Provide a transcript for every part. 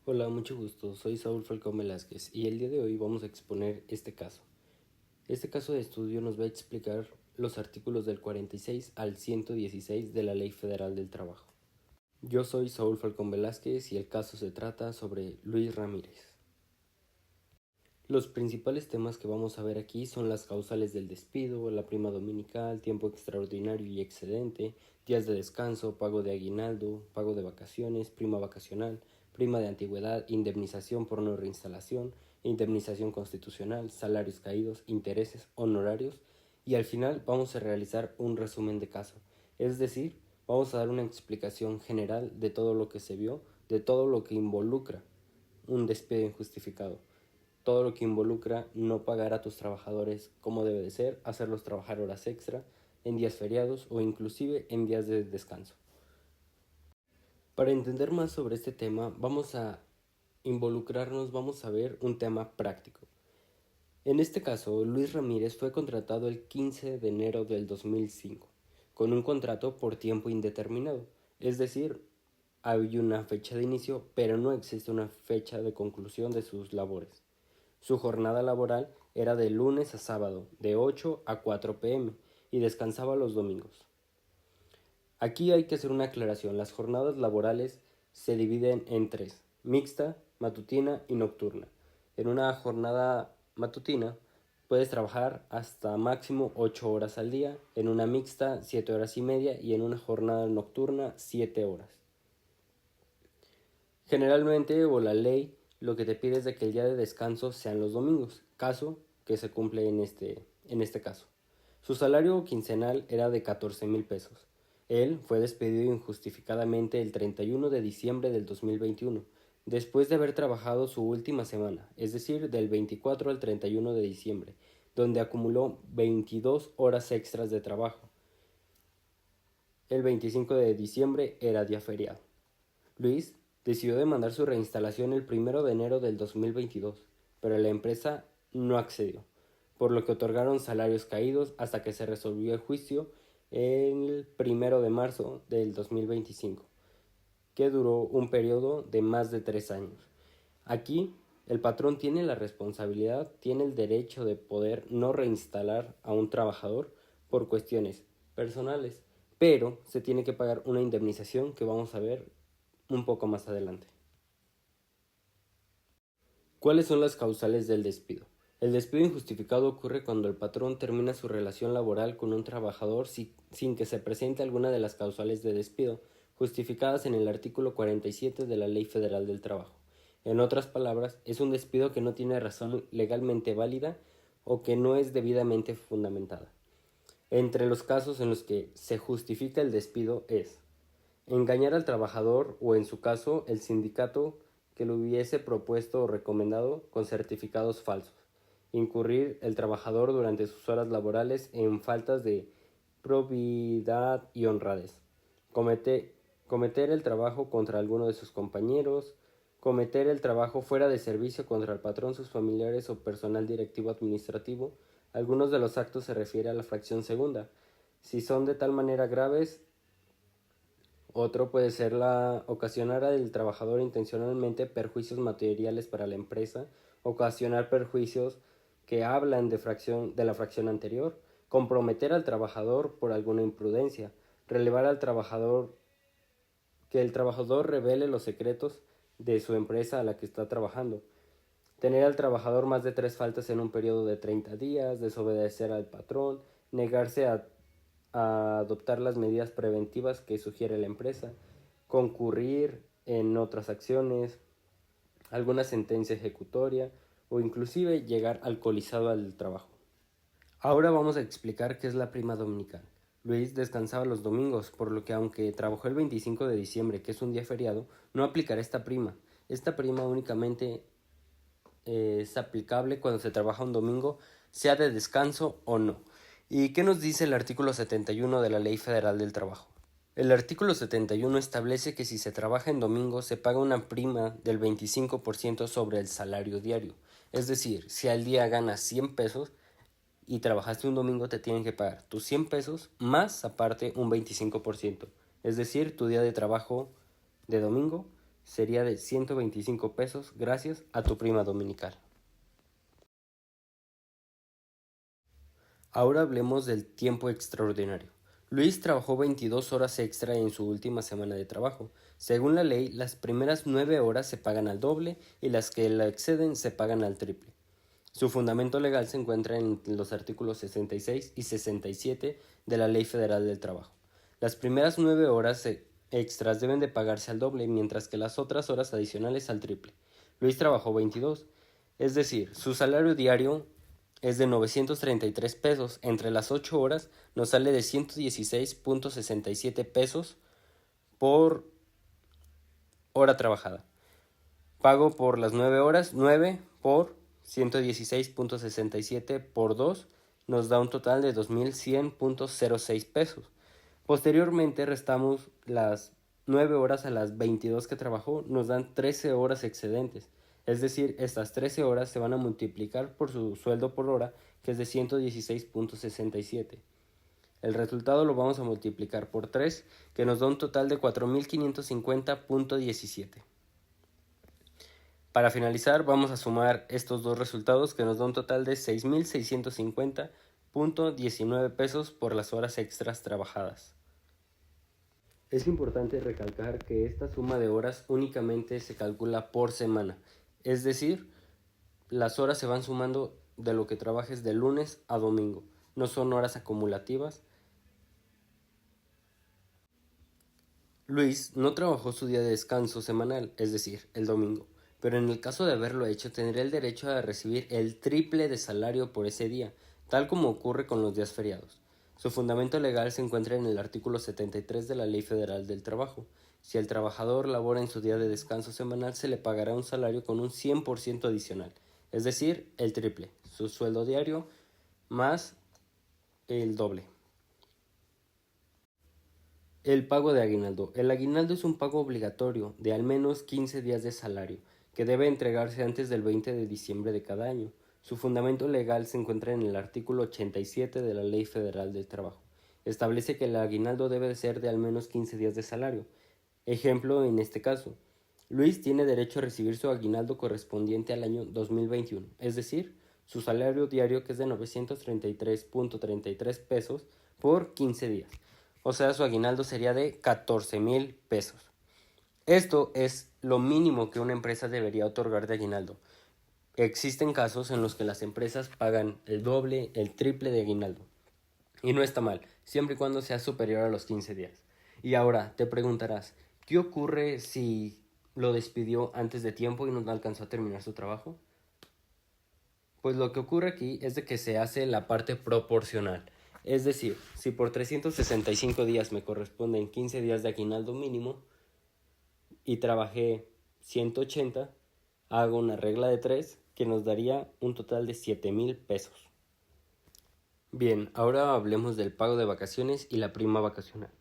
Hola, mucho gusto. Soy Saúl Falcón Velázquez y el día de hoy vamos a exponer este caso. Este caso de estudio nos va a explicar los artículos del 46 al 116 de la Ley Federal del Trabajo. Yo soy Saúl Falcón Velázquez y el caso se trata sobre Luis Ramírez. Los principales temas que vamos a ver aquí son las causales del despido, la prima dominical, tiempo extraordinario y excedente, días de descanso, pago de aguinaldo, pago de vacaciones, prima vacacional, prima de antigüedad, indemnización por no reinstalación, indemnización constitucional, salarios caídos, intereses, honorarios y al final vamos a realizar un resumen de caso, es decir, vamos a dar una explicación general de todo lo que se vio, de todo lo que involucra un despido injustificado, todo lo que involucra no pagar a tus trabajadores como debe de ser, hacerlos trabajar horas extra en días feriados o inclusive en días de descanso. Para entender más sobre este tema vamos a vamos a ver un tema práctico. En este caso, Luis Ramírez fue contratado el 15 de enero del 2005 con un contrato por tiempo indeterminado, es decir, hay una fecha de inicio, pero no existe una fecha de conclusión de sus labores. Su jornada laboral era de lunes a sábado, de 8 a 4 pm, y descansaba los domingos. Aquí hay que hacer una aclaración. Las jornadas laborales se dividen en tres: mixta, matutina y nocturna. En una jornada matutina puedes trabajar hasta máximo 8 horas al día, en una mixta 7 horas y media y en una jornada nocturna 7 horas. Generalmente, o la ley, lo que te pide es de que el día de descanso sean los domingos, caso que se cumple en este caso. Su salario quincenal era de 14,000 pesos. Él fue despedido injustificadamente el 31 de diciembre del 2021, después de haber trabajado su última semana, es decir, del 24 al 31 de diciembre, donde acumuló 22 horas extras de trabajo. El 25 de diciembre era día feriado. Luis decidió demandar su reinstalación el 1 de enero del 2022, pero la empresa no accedió, por lo que otorgaron salarios caídos hasta que se resolvió el juicio el 1 de marzo del 2025, que duró un periodo de más de 3 años. Aquí, el patrón tiene la responsabilidad, tiene el derecho de poder no reinstalar a un trabajador por cuestiones personales, pero se tiene que pagar una indemnización que vamos a ver un poco más adelante. ¿Cuáles son las causales del despido? El despido injustificado ocurre cuando el patrón termina su relación laboral con un trabajador sin que se presente alguna de las causales de despido justificadas en el artículo 47 de la Ley Federal del Trabajo. En otras palabras, es un despido que no tiene razón legalmente válida o que no es debidamente fundamentada. Entre los casos en los que se justifica el despido es engañar al trabajador o, en su caso, el sindicato que lo hubiese propuesto o recomendado con certificados falsos. Incurrir el trabajador durante sus horas laborales en faltas de probidad y honradez. Cometer el trabajo contra alguno de sus compañeros. Cometer el trabajo fuera de servicio contra el patrón, sus familiares o personal directivo administrativo. Algunos de los actos se refieren a la fracción segunda. Si son de tal manera graves, otro puede ser ocasionar al trabajador intencionalmente perjuicios materiales para la empresa, ocasionar perjuicios que hablan de la fracción anterior, comprometer al trabajador por alguna imprudencia, relevar al trabajador, que el trabajador revele los secretos de su empresa a la que está trabajando, tener al trabajador más de 3 faltas en un periodo de 30 días, desobedecer al patrón, negarse a adoptar las medidas preventivas que sugiere la empresa, concurrir en otras acciones, alguna sentencia ejecutoria o inclusive llegar alcoholizado al trabajo. Ahora vamos a explicar qué es la prima dominical. Luis descansaba los domingos, por lo que aunque trabajó el 25 de diciembre, que es un día feriado, no aplicará esta prima. Esta prima únicamente es aplicable cuando se trabaja un domingo, sea de descanso o no. ¿Y qué nos dice el artículo 71 de la Ley Federal del Trabajo? El artículo 71 establece que si se trabaja en domingo se paga una prima del 25% sobre el salario diario. Es decir, si al día ganas 100 pesos y trabajaste un domingo, te tienen que pagar tus 100 pesos más aparte un 25%. Es decir, tu día de trabajo de domingo sería de 125 pesos gracias a tu prima dominical. Ahora hablemos del tiempo extraordinario. Luis trabajó 22 horas extra en su última semana de trabajo. Según la ley, las primeras 9 horas se pagan al doble y las que la exceden se pagan al triple. Su fundamento legal se encuentra en los artículos 66 y 67 de la Ley Federal del Trabajo. Las primeras 9 horas extras deben de pagarse al doble, mientras que las otras horas adicionales al triple. Luis trabajó 22, es decir, su salario diario es de 933 pesos. Entre las 8 horas nos sale de 116.67 pesos por hora trabajada. Pago por las 9 horas, 9 por 116.67 por 2 nos da un total de 2.100.06 pesos. Posteriormente restamos las 9 horas a las 22 que trabajó, nos dan 13 horas excedentes. Es decir, estas 13 horas se van a multiplicar por su sueldo por hora, que es de 116.67. El resultado lo vamos a multiplicar por 3, que nos da un total de 4.550.17. Para finalizar, vamos a sumar estos dos resultados, que nos da un total de 6.650.19 pesos por las horas extras trabajadas. Es importante recalcar que esta suma de horas únicamente se calcula por semana, es decir, las horas se van sumando de lo que trabajes de lunes a domingo, no son horas acumulativas. Luis no trabajó su día de descanso semanal, es decir, el domingo, pero en el caso de haberlo hecho tendría el derecho a recibir el triple de salario por ese día, tal como ocurre con los días feriados. Su fundamento legal se encuentra en el artículo 73 de la Ley Federal del Trabajo. Si el trabajador labora en su día de descanso semanal, se le pagará un salario con un 100% adicional, es decir, el triple, su sueldo diario más el doble. El pago de aguinaldo. El aguinaldo es un pago obligatorio de al menos 15 días de salario, que debe entregarse antes del 20 de diciembre de cada año. Su fundamento legal se encuentra en el artículo 87 de la Ley Federal del Trabajo. Establece que el aguinaldo debe ser de al menos 15 días de salario. Ejemplo en este caso. Luis tiene derecho a recibir su aguinaldo correspondiente al año 2021, es decir, su salario diario, que es de 933.33 pesos por 15 días. O sea, su aguinaldo sería de 14,000 pesos. Esto es lo mínimo que una empresa debería otorgar de aguinaldo. Existen casos en los que las empresas pagan el doble, el triple de aguinaldo. Y no está mal, siempre y cuando sea superior a los 15 días. Y ahora te preguntarás, ¿qué ocurre si lo despidió antes de tiempo y no alcanzó a terminar su trabajo? Pues lo que ocurre aquí es de que se hace la parte proporcional. Es decir, si por 365 días me corresponden 15 días de aguinaldo mínimo y trabajé 180, hago una regla de 3 que nos daría un total de 7,000 pesos. Bien, ahora hablemos del pago de vacaciones y la prima vacacional.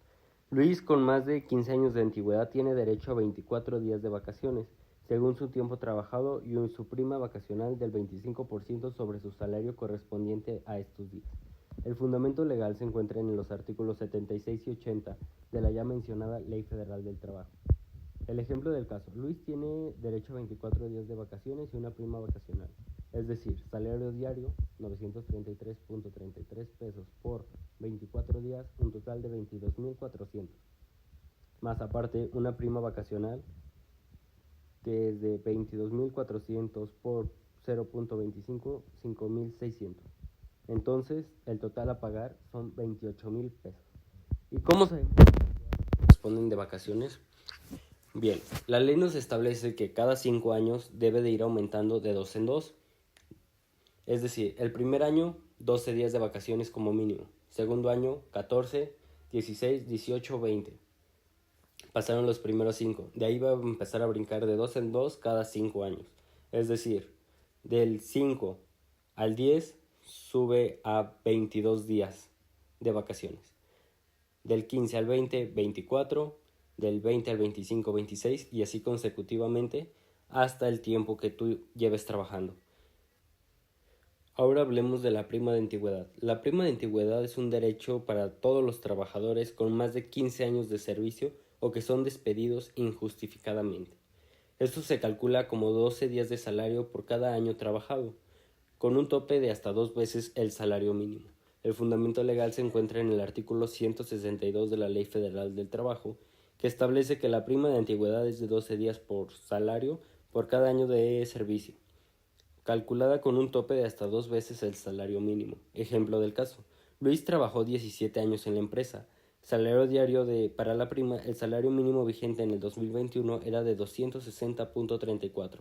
Luis, con más de 15 años de antigüedad, tiene derecho a 24 días de vacaciones, según su tiempo trabajado, y su prima vacacional del 25% sobre su salario correspondiente a estos días. El fundamento legal se encuentra en los artículos 76 y 80 de la ya mencionada Ley Federal del Trabajo. El ejemplo del caso: Luis tiene derecho a 24 días de vacaciones y una prima vacacional, es decir, salario diario 933.33 pesos por 24 días, un total de 22,400, más aparte una prima vacacional que es de 22,400 por 0.25, 5,600. Entonces, el total a pagar son 28,000 pesos. ¿Y cómo sabemos que corresponden de vacaciones? Bien, la ley nos establece que cada 5 años debe de ir aumentando de 2 en 2. Es decir, el primer año, 12 días de vacaciones como mínimo. Segundo año, 14, 16, 18, 20. Pasaron los primeros 5. De ahí va a empezar a brincar de 2 en 2 cada 5 años. Es decir, del 5 al 10 sube a 22 días de vacaciones. Del 15 al 20, 24. Del 20 al 25, 26 y así consecutivamente hasta el tiempo que tú lleves trabajando. Ahora hablemos de la prima de antigüedad. La prima de antigüedad es un derecho para todos los trabajadores con más de 15 años de servicio o que son despedidos injustificadamente. Esto se calcula como 12 días de salario por cada año trabajado, con un tope de hasta 2 veces el salario mínimo. El fundamento legal se encuentra en el artículo 162 de la Ley Federal del Trabajo, que establece que la prima de antigüedad es de 12 días por salario por cada año de servicio, calculada con un tope de hasta 2 veces el salario mínimo. Ejemplo del caso: Luis trabajó 17 años en la empresa. Salario diario para la prima, el salario mínimo vigente en el 2021 era de 260.34.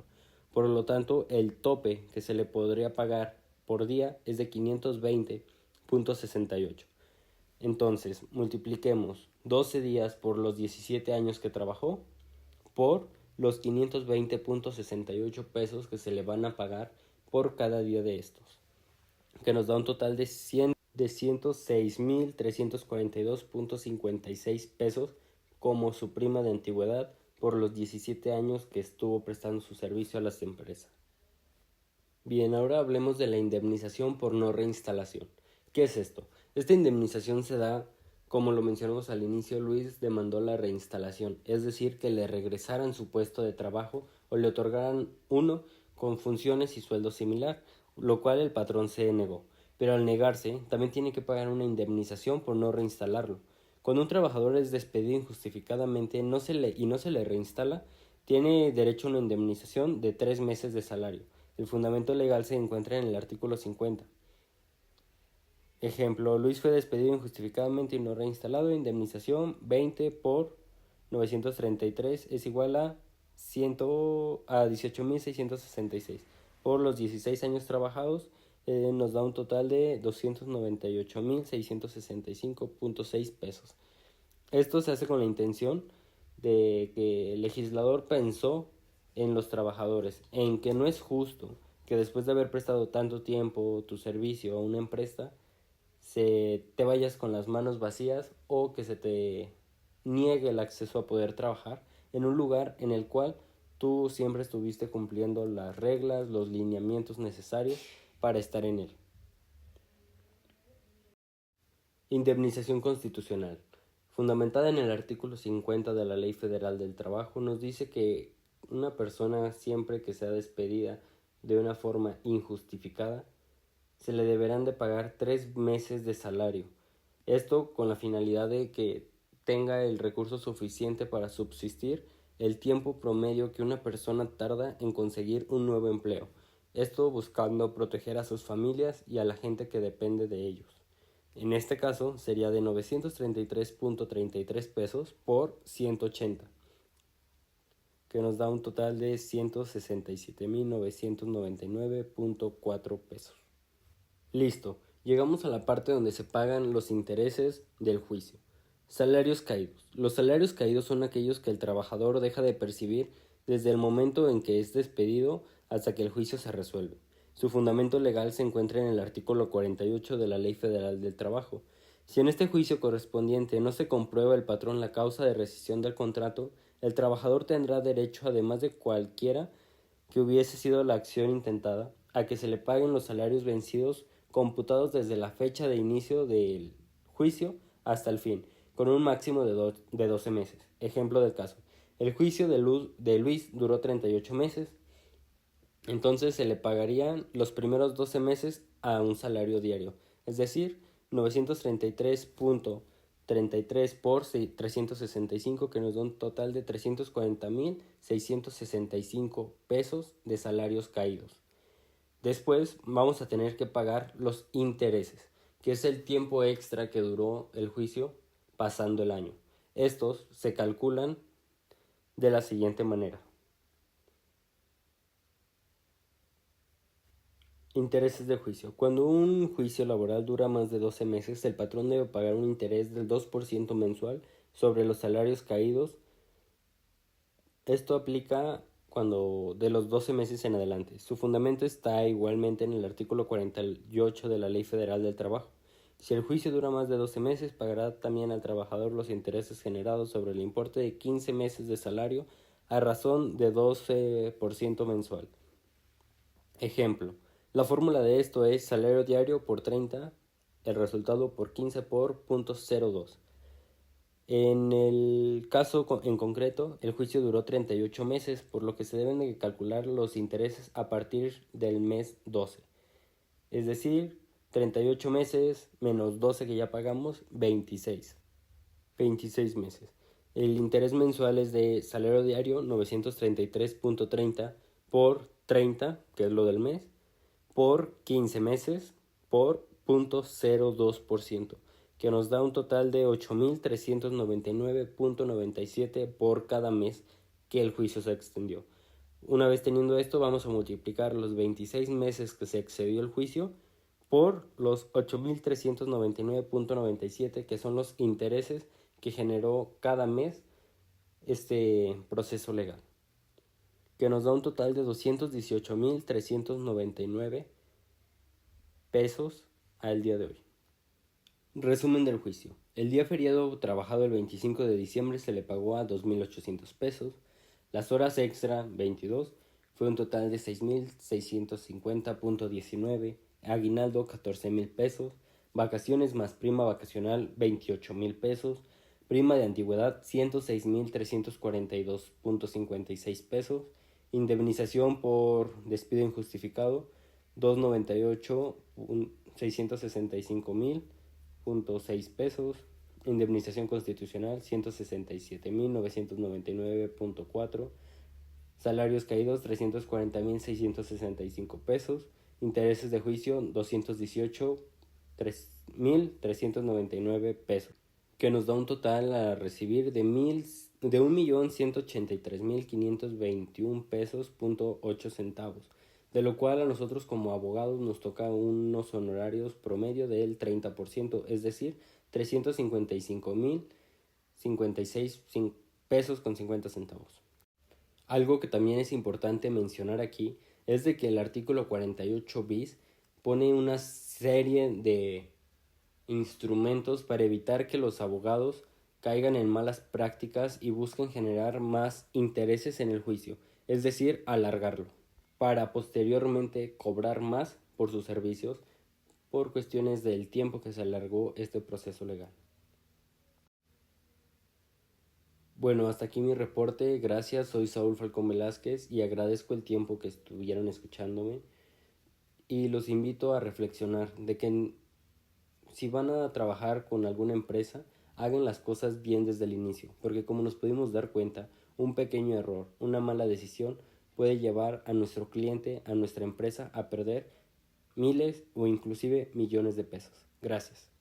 Por lo tanto, el tope que se le podría pagar por día es de 520.68. Entonces, multipliquemos 12 días por los 17 años que trabajó por los 520.68 pesos que se le van a pagar por cada día de estos, que nos da un total de 106.342.56 pesos como su prima de antigüedad por los 17 años que estuvo prestando su servicio a las empresas. Bien, ahora hablemos de la indemnización por no reinstalación. ¿Qué es esto? Esta indemnización se da, como lo mencionamos al inicio. Luis demandó la reinstalación, es decir, que le regresaran su puesto de trabajo o le otorgaran uno con funciones y sueldo similar, lo cual el patrón se negó. Pero al negarse, también tiene que pagar una indemnización por no reinstalarlo. Cuando un trabajador es despedido injustificadamente y no se le reinstala, tiene derecho a una indemnización de 3 meses de salario. El fundamento legal se encuentra en el artículo 50. Ejemplo: Luis fue despedido injustificadamente y no reinstalado. Indemnización 20 por 933 es igual a 18.666. Por los 16 años trabajados nos da un total de 298.665.6 pesos. Esto se hace con la intención de que el legislador pensó en los trabajadores, en que no es justo que después de haber prestado tanto tiempo tu servicio a una empresa, te vayas con las manos vacías o que se te niegue el acceso a poder trabajar en un lugar en el cual tú siempre estuviste cumpliendo las reglas, los lineamientos necesarios para estar en él. Indemnización constitucional. Fundamentada en el artículo 50 de la Ley Federal del Trabajo, nos dice que una persona, siempre que sea despedida de una forma injustificada, se le deberán de pagar 3 meses de salario. Esto con la finalidad de que tenga el recurso suficiente para subsistir el tiempo promedio que una persona tarda en conseguir un nuevo empleo. Esto buscando proteger a sus familias y a la gente que depende de ellos. En este caso sería de 933.33 pesos por 180, que nos da un total de 167.999.4 pesos. Listo, llegamos a la parte donde se pagan los intereses del juicio. Salarios caídos. Los salarios caídos son aquellos que el trabajador deja de percibir desde el momento en que es despedido hasta que el juicio se resuelve. Su fundamento legal se encuentra en el artículo 48 de la Ley Federal del Trabajo. Si en este juicio correspondiente no se comprueba el patrón la causa de rescisión del contrato, el trabajador tendrá derecho, además de cualquiera que hubiese sido la acción intentada, a que se le paguen los salarios vencidos computados desde la fecha de inicio del juicio hasta el fin, con un máximo de 12 meses. Ejemplo del caso: el juicio de Luis duró 38 meses, entonces se le pagarían los primeros 12 meses a un salario diario, es decir, 933.33 por 365, que nos da un total de 340.665 pesos de salarios caídos. Después vamos a tener que pagar los intereses, que es el tiempo extra que duró el juicio pasando el año. Estos se calculan de la siguiente manera. Intereses de juicio. Cuando un juicio laboral dura más de 12 meses, el patrón debe pagar un interés del 2% mensual sobre los salarios caídos. Esto aplica cuando de los 12 meses en adelante. Su fundamento está igualmente en el artículo 48 de la Ley Federal del Trabajo. Si el juicio dura más de 12 meses, pagará también al trabajador los intereses generados sobre el importe de 15 meses de salario a razón de 12% mensual. Ejemplo: la fórmula de esto es salario diario por 30, el resultado por 15 por .02. En el caso en concreto, el juicio duró 38 meses, por lo que se deben de calcular los intereses a partir del mes 12. Es decir, 38 meses menos 12 que ya pagamos, 26. 26 meses. El interés mensual es de salario diario 933.30 por 30, que es lo del mes, por 15 meses, por 0.02%, que nos da un total de 8.399.97 por cada mes que el juicio se extendió. Una vez teniendo esto, vamos a multiplicar los 26 meses que se excedió el juicio por los 8.399.97, que son los intereses que generó cada mes este proceso legal, que nos da un total de 218.399 pesos al día de hoy. Resumen del juicio. El día feriado trabajado el 25 de diciembre se le pagó a 2.800 pesos. Las horas extra, 22, fue un total de 6.650.19. Aguinaldo, 14.000 pesos. Vacaciones más prima vacacional, 28.000 pesos. Prima de antigüedad, 106.342.56 pesos. Indemnización por despido injustificado, 298.665.6 pesos. Indemnización constitucional, 167.999.4. Salarios caídos, 340.665 pesos. Intereses de juicio, 218.399 pesos, que nos da un total a recibir de 1.183.521 pesos .8 centavos, de lo cual a nosotros como abogados nos toca unos honorarios promedio del 30%, es decir, 355.056 pesos con 50 centavos. Algo que también es importante mencionar aquí es de que el artículo 48 bis pone una serie de instrumentos para evitar que los abogados caigan en malas prácticas y busquen generar más intereses en el juicio, es decir, alargarlo, para posteriormente cobrar más por sus servicios por cuestiones del tiempo que se alargó este proceso legal. Bueno, hasta aquí mi reporte. Gracias, soy Saúl Falcón Velázquez y agradezco el tiempo que estuvieron escuchándome y los invito a reflexionar de que si van a trabajar con alguna empresa, hagan las cosas bien desde el inicio, porque como nos pudimos dar cuenta, un pequeño error, una mala decisión puede llevar a nuestro cliente, a nuestra empresa, a perder miles o inclusive millones de pesos. Gracias.